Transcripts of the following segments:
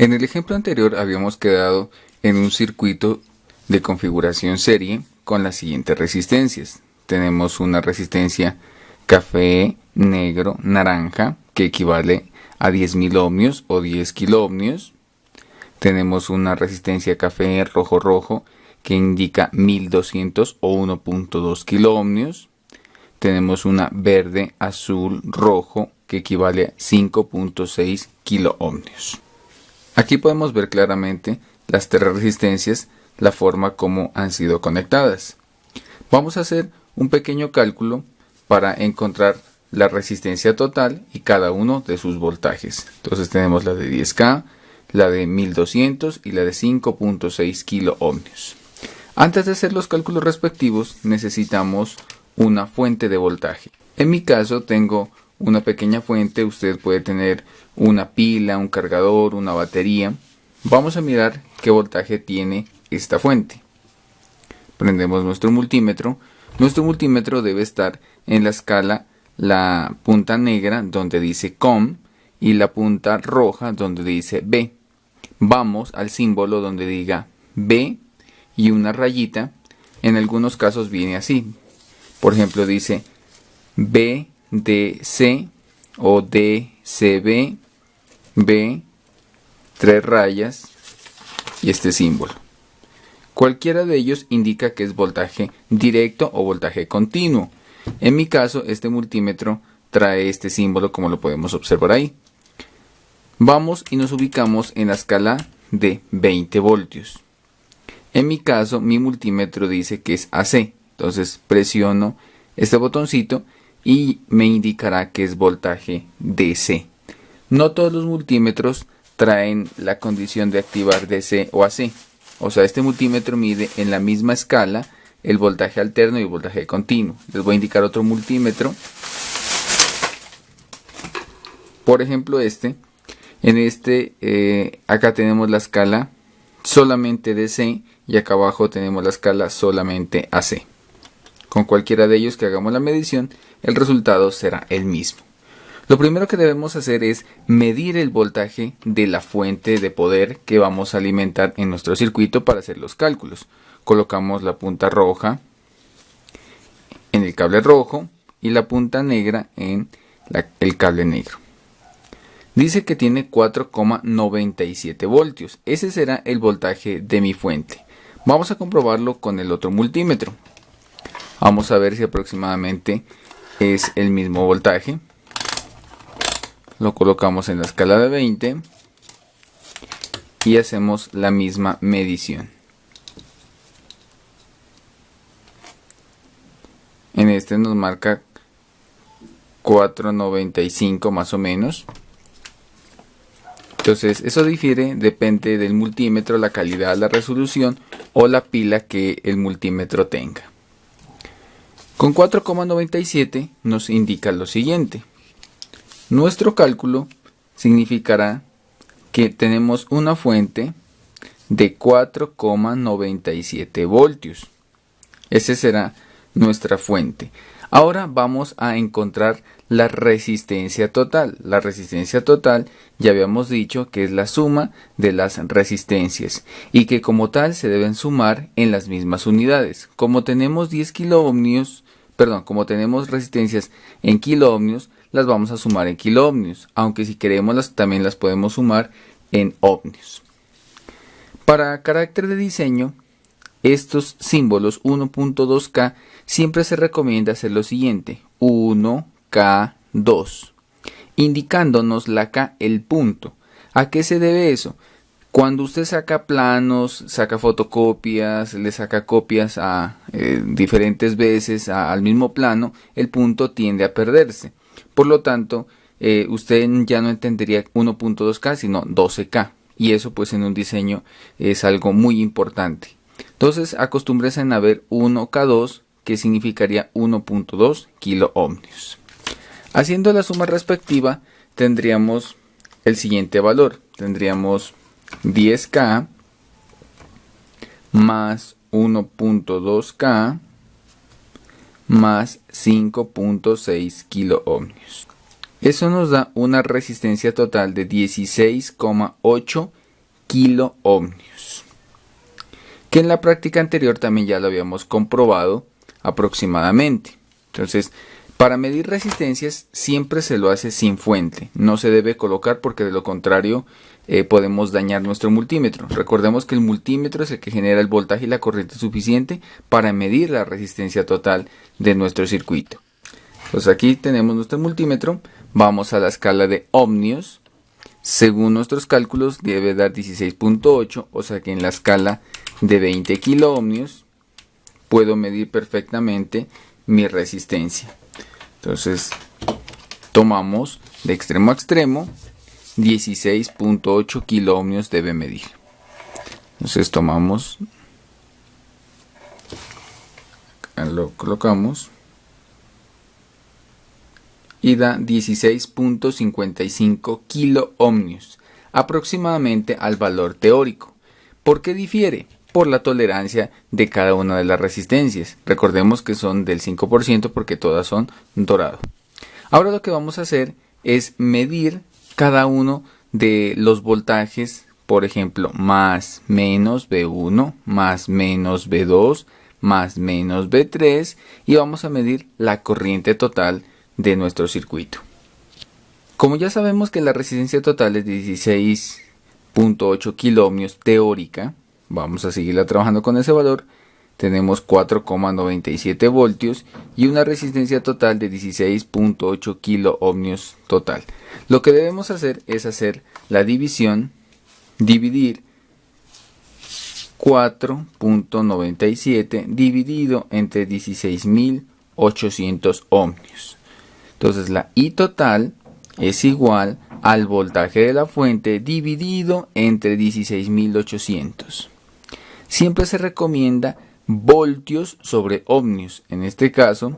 En el ejemplo anterior habíamos quedado en un circuito de configuración serie con las siguientes resistencias. Tenemos una resistencia café, negro, naranja, que equivale a 10.000 ohmios o 10 kiloohmios. Tenemos una resistencia café rojo rojo que indica 1200 o 1.2 kiloohmios. Tenemos una verde azul rojo que equivale a 5.6 kiloohmios. Aquí podemos ver claramente las tres resistencias, la forma como han sido conectadas. Vamos a hacer un pequeño cálculo para encontrar la resistencia total y cada uno de sus voltajes. Entonces tenemos la de 10K, la de 1200 y la de 5.6 kiloohmios. Antes de hacer los cálculos respectivos necesitamos una fuente de voltaje. En mi caso tengo una pequeña fuente, usted puede tener una pila, un cargador, una batería. Vamos a mirar qué voltaje tiene esta fuente. Prendemos nuestro multímetro. Nuestro multímetro debe estar en la escala, la punta negra donde dice COM y la punta roja donde dice B. Vamos al símbolo donde diga B y una rayita. En algunos casos viene así. Por ejemplo dice BDC o DCB, B, 3 rayas y este símbolo. Cualquiera de ellos indica que es voltaje directo o voltaje continuo. En mi caso, este multímetro trae este símbolo como lo podemos observar ahí. Vamos y nos ubicamos en la escala de 20 voltios. En mi caso, mi multímetro dice que es AC. Entonces presiono este botoncito y me indicará que es voltaje DC. No todos los multímetros traen la condición de activar DC o AC. O sea, este multímetro mide en la misma escala el voltaje alterno y el voltaje continuo. Les voy a indicar otro multímetro. Por ejemplo en acá tenemos la escala solamente DC y acá abajo tenemos la escala solamente AC. Con cualquiera de ellos que hagamos la medición, el resultado será el mismo. Lo primero que debemos hacer es medir el voltaje de la fuente de poder que vamos a alimentar en nuestro circuito para hacer los cálculos. Colocamos la punta roja en el cable rojo y la punta negra en el cable negro. Dice que tiene 4,97 voltios. Ese será el voltaje de mi fuente. Vamos a comprobarlo con el otro multímetro. Vamos a ver si aproximadamente es el mismo voltaje. Lo colocamos en la escala de 20 y hacemos la misma medición. En este nos marca 4,95 más o menos. Entonces eso depende del multímetro, la calidad, la resolución o la pila que el multímetro tenga. Con 4,97 nos indica lo siguiente. Nuestro cálculo significará que tenemos una fuente de 4,97 voltios. Esa será nuestra fuente. Ahora vamos a encontrar la resistencia total. La resistencia total ya habíamos dicho que es la suma de las resistencias y que como tal se deben sumar en las mismas unidades. Como tenemos 10 kiloohmios, como tenemos resistencias en kiloohmios, las vamos a sumar en kiloohmios, aunque si queremos también las podemos sumar en ohmios. Para carácter de diseño, estos símbolos 1.2K siempre se recomienda hacer lo siguiente: 1K2, indicándonos la K el punto. ¿A qué se debe eso? Cuando usted saca planos, saca fotocopias, le saca copias a diferentes veces al mismo plano, el punto tiende a perderse. Por lo tanto, usted ya no entendería 1.2K sino 12K. Y eso pues en un diseño es algo muy importante. Entonces acostúmbrese a ver 1K2 que significaría 1.2 kiloohmios. Haciendo la suma respectiva tendríamos el siguiente valor. Tendríamos 10K más 1.2K más 5.6 kiloohmios. Eso nos da una resistencia total de 16,8 kilo ohmios, que en la práctica anterior también ya lo habíamos comprobado aproximadamente. Entonces, para medir resistencias siempre se lo hace sin fuente, no se debe colocar porque de lo contrario podemos dañar nuestro multímetro. Recordemos que el multímetro es el que genera el voltaje y la corriente suficiente para medir la resistencia total de nuestro circuito. Entonces aquí tenemos nuestro multímetro, vamos a la escala de ohmios. Según nuestros cálculos debe dar 16.8, o sea que en la escala de 20 kilo ohmios puedo medir perfectamente mi resistencia. Entonces tomamos de extremo a extremo, 16.8 kilo ohmios debe medir. Entonces tomamos, acá lo colocamos y da 16.55 kilo ohmios, aproximadamente al valor teórico. ¿Por qué difiere? Por la tolerancia de cada una de las resistencias. Recordemos que son del 5% porque todas son dorado. Ahora lo que vamos a hacer es medir cada uno de los voltajes, por ejemplo, más menos V1, más menos V2, más menos V3, y vamos a medir la corriente total de nuestro circuito. Como ya sabemos que la resistencia total es 16.8 kilo ohmios teórica, vamos a seguirla trabajando con ese valor. Tenemos 4,97 voltios y una resistencia total de 16.8 kilo ohmios total. Lo que debemos hacer es hacer la división, dividir 4.97 dividido entre 16.800 ohmios. Entonces la I total es igual al voltaje de la fuente dividido entre 16.800. Siempre se recomienda voltios sobre ohmios. En este caso,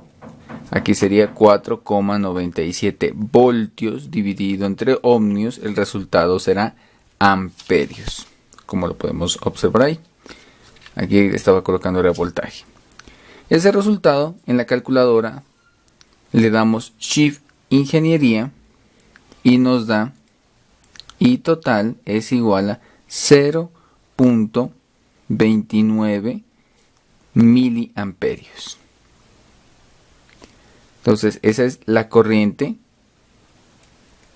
aquí sería 4,97 voltios dividido entre ohmios. El resultado será amperios, como lo podemos observar ahí. Aquí estaba colocando el voltaje. Ese resultado en la calculadora le damos Shift Ingeniería y nos da I total es igual a 0.29 miliamperios. Entonces esa es la corriente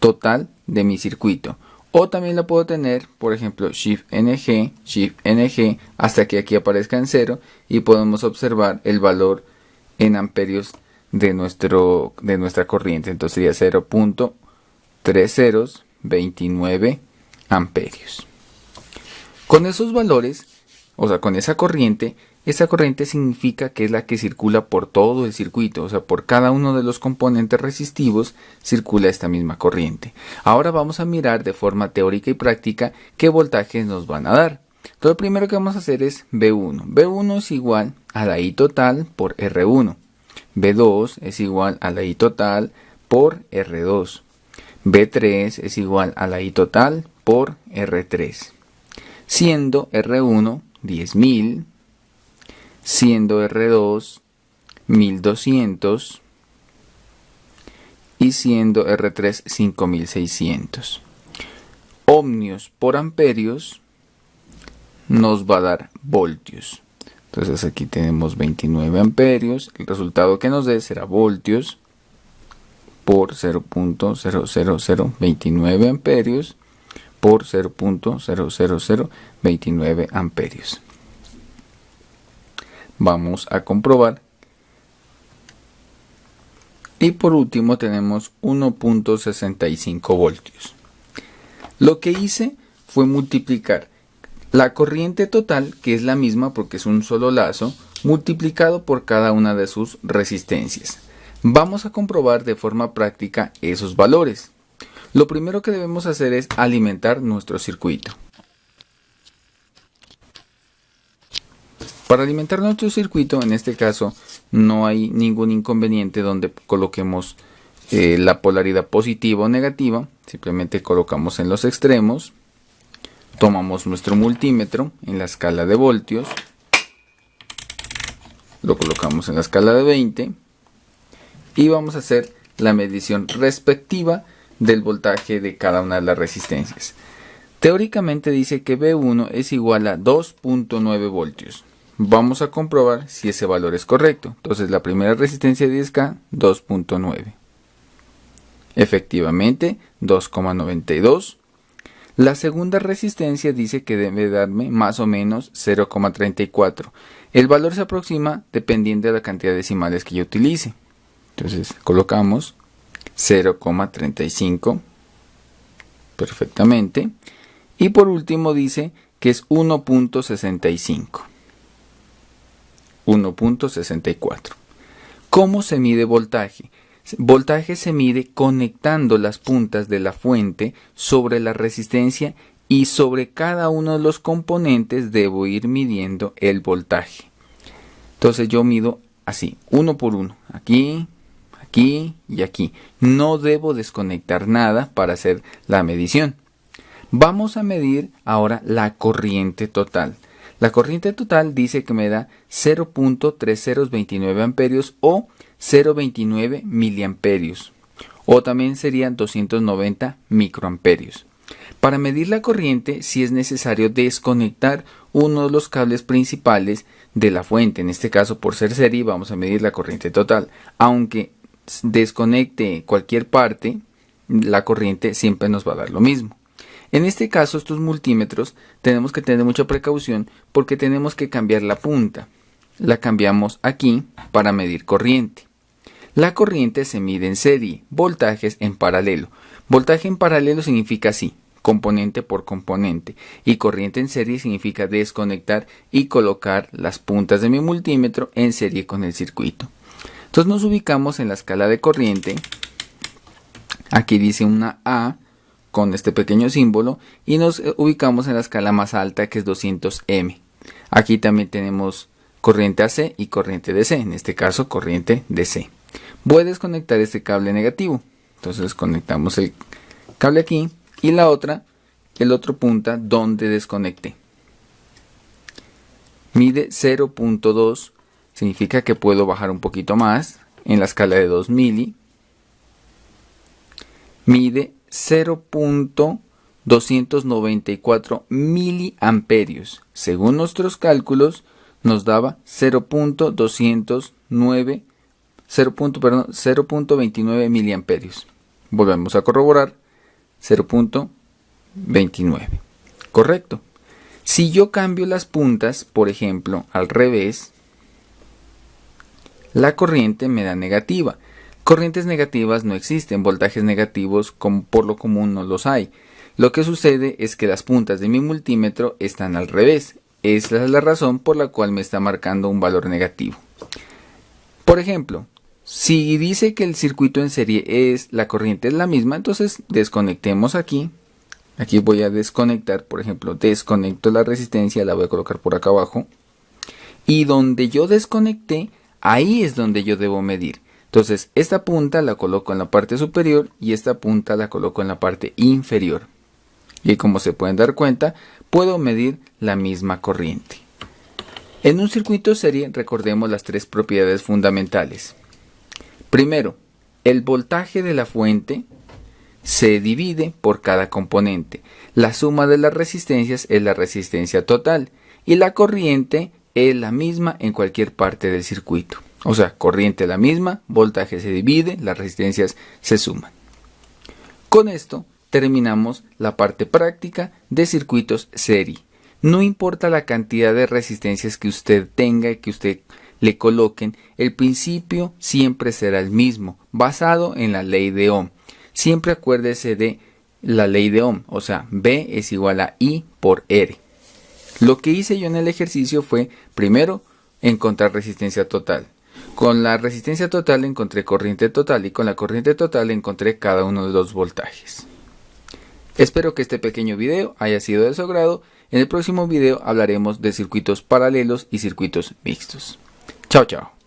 total de mi circuito. O también la puedo tener, por ejemplo, Shift NG, hasta que aquí aparezca en 0 y podemos observar el valor en amperios de nuestra corriente. Entonces sería 0.3029 amperios. Con esos valores, o sea, con esa corriente significa que es la que circula por todo el circuito, o sea, por cada uno de los componentes resistivos circula esta misma corriente. Ahora vamos a mirar de forma teórica y práctica qué voltajes nos van a dar. Entonces, lo primero que vamos a hacer es V1. V1 es igual a la I total por R1. V2 es igual a la I total por R2. V3 es igual a la I total por R3. Siendo R1 10.000, siendo R2 1200 y siendo R3 5600. Ohmios por amperios nos va a dar voltios. Entonces aquí tenemos 29 amperios. El resultado que nos dé será voltios por 0.00029 amperios por 0.00029 amperios. Vamos a comprobar. Y por último tenemos 1.65 voltios. Lo que hice fue multiplicar la corriente total, que es la misma porque es un solo lazo, multiplicado por cada una de sus resistencias. Vamos a comprobar de forma práctica esos valores. Lo primero que debemos hacer es alimentar nuestro circuito. Para alimentar nuestro circuito, en este caso, no hay ningún inconveniente donde coloquemos la polaridad positiva o negativa. Simplemente colocamos en los extremos. Tomamos nuestro multímetro en la escala de voltios. Lo colocamos en la escala de 20. Y vamos a hacer la medición respectiva del voltaje de cada una de las resistencias. Teóricamente dice que V1 es igual a 2.9 voltios. Vamos a comprobar si ese valor es correcto. Entonces la primera resistencia de 10K, 2.9. Efectivamente, 2,92. La segunda resistencia dice que debe darme más o menos 0,34. El valor se aproxima dependiendo de la cantidad de decimales que yo utilice. Entonces colocamos 0,35 perfectamente. Y por último dice que es 1.65. 1.64. ¿Cómo se mide voltaje? Voltaje se mide conectando las puntas de la fuente sobre la resistencia y sobre cada uno de los componentes debo ir midiendo el voltaje. Entonces yo mido así, uno por uno, aquí, aquí y aquí. No debo desconectar nada para hacer la medición. Vamos a medir ahora la corriente total. La corriente total dice que me da 0.3029 amperios o 0.29 miliamperios. O también serían 290 microamperios. Para medir la corriente sí es necesario desconectar uno de los cables principales de la fuente. En este caso, por ser serie, vamos a medir la corriente total. Aunque desconecte cualquier parte, la corriente siempre nos va a dar lo mismo. En este caso, estos multímetros tenemos que tener mucha precaución porque tenemos que cambiar la punta. La cambiamos aquí para medir corriente. La corriente se mide en serie, voltajes en paralelo. Voltaje en paralelo significa así, componente por componente. Y corriente en serie significa desconectar y colocar las puntas de mi multímetro en serie con el circuito. Entonces nos ubicamos en la escala de corriente. Aquí dice una A con este pequeño símbolo y nos ubicamos en la escala más alta que es 200M. Aquí también tenemos corriente AC y corriente DC, en este caso corriente DC. Voy a desconectar este cable negativo, entonces desconectamos el cable aquí y el otro punta donde desconecté. Mide 0.2, significa que puedo bajar un poquito más en la escala de 2 mili. Mide 0.294 miliamperios. Según nuestros cálculos nos daba 0.29 miliamperios. Volvemos a corroborar 0.29. Correcto. Si yo cambio las puntas, por ejemplo, al revés, la corriente me da negativa. Corrientes negativas no existen, voltajes negativos por lo común no los hay. Lo que sucede es que las puntas de mi multímetro están al revés. Esa es la razón por la cual me está marcando un valor negativo. Por ejemplo, si dice que el circuito en serie la corriente es la misma, entonces desconectemos aquí. Aquí voy a desconectar, por ejemplo, desconecto la resistencia, la voy a colocar por acá abajo. Y donde yo desconecté, ahí es donde yo debo medir. Entonces, esta punta la coloco en la parte superior y esta punta la coloco en la parte inferior. Y como se pueden dar cuenta, puedo medir la misma corriente. En un circuito serie, recordemos las tres propiedades fundamentales. Primero, el voltaje de la fuente se divide por cada componente. La suma de las resistencias es la resistencia total y la corriente es la misma en cualquier parte del circuito. O sea, corriente la misma, voltaje se divide, las resistencias se suman. Con esto terminamos la parte práctica de circuitos serie. No importa la cantidad de resistencias que usted tenga y que usted le coloquen, el principio siempre será el mismo, basado en la ley de Ohm. Siempre acuérdese de la ley de Ohm, o sea, B es igual a I por R. Lo que hice yo en el ejercicio fue, primero, encontrar resistencia total. Con la resistencia total encontré corriente total y con la corriente total encontré cada uno de los voltajes. Espero que este pequeño video haya sido de su agrado. En el próximo video hablaremos de circuitos paralelos y circuitos mixtos. Chao, chao.